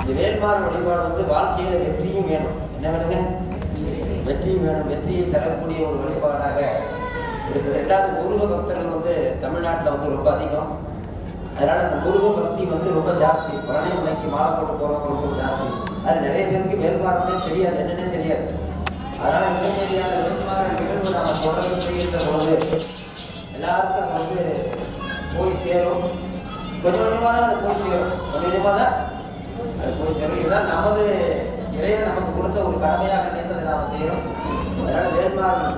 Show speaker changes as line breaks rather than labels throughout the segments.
இந்த வேல்மாறல் வழிபாடு வந்து வாழ்க்கையில வெற்றியும் வேணும். என்ன வேணுங்க? வெற்றியும் வேணும். வெற்றியை தரக்கூடிய ஒரு வழிபாடாக இருக்குது. ரெண்டாவது, முருக பக்தர்கள் வந்து தமிழ்நாட்டில் வந்து ரொம்ப அதிகம். அதனால அந்த முருக பக்தி வந்து ரொம்ப ஜாஸ்தி. பழனிமலைக்கு மாலை போட்டு போறவங்க ரொம்ப ஜாஸ்தி. அது நிறைய பேருக்கு வேல்மாறலே தெரியாது, என்னன்னே தெரியாது. அதனால இந்த மாதிரியான வேல்மாறல் நிகழ்வு நம்ம தொடர்ந்து செய்கின்ற பொழுது எல்லாருக்கும் அது வந்து போய் சேரும். கொஞ்சம் கொஞ்சமாக தான் அது போய் சேரும். கொஞ்சம் கொஞ்சமாக தான் அது போய் சேரும். இதுதான் நமது இறைவன் நமக்கு கொடுத்த ஒரு கடமையாக நினைத்து அதை நாம் செய்யறோம். அதனால வேல்மாறல்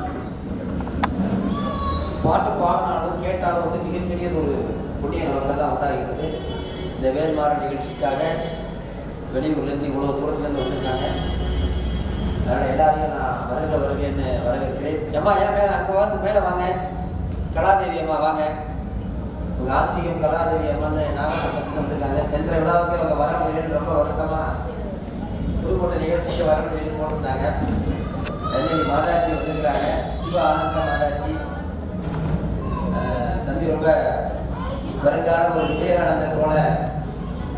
பாட்டு பாடினாலும் கேட்டாலும் வந்து மிகப்பெரிய ஒரு புண்ணிய நலங்கள்லாம் உண்டாகிறது. இந்த வேல்மாறல் நிகழ்ச்சிக்காக வெளியூர்லேருந்து இவ்வளோ தூரத்துலேருந்து வந்திருக்காங்க. அதனால் எல்லாரையும் நான் வருக வருகன்னு வரவேற்கிறேன். அம்மா ஏன் மேலே அங்கே வந்து மேலே வாங்க. கலாதேவி அம்மா வாங்க. உங்கள் ஆர்த்திகம் கலாதேவி அம்மான்னு நாகப்பட்டினத்துக்கு வந்திருக்காங்க. சென்ற விழாவுக்கு அவங்க வர முடியலன்னு ரொம்ப வருத்தமாக புதுக்கோட்டை நிகழ்ச்சிக்கு வர முடியலன்னு போட்டிருந்தாங்க. தஞ்சை மாதாட்சி வந்திருக்கிறாங்க. சிவ ஆனந்த மாதாட்சி தம்பி ரொம்ப வருங்கால ஒரு விஜயகானந்தர் போல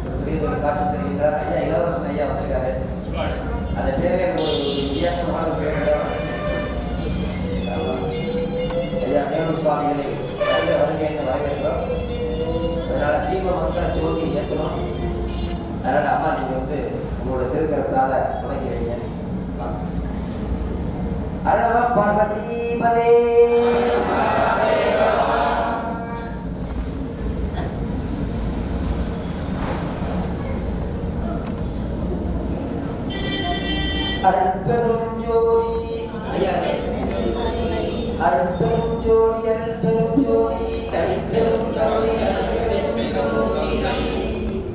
ஒரு பெரிய ஒரு காட்சி தெரிகின்றார். ஐயா இளவரசன் ஐயா வந்திருக்காரு. அந்த பேரே ஒரு வித்தியாசமான பேர். ஐயா மேலூர் சுவாமிகளை நல்ல வருகைன்னு வரவேற்கிறோம். அதனால தீப மக்களை ஜோதி ஏற்றணும். அதனால அம்மா நீங்க வந்து உங்களோட திருக்கரத்தால தொடங்கி வைங்க. அருணவ பார்வதி பதே. அருட்பெரும்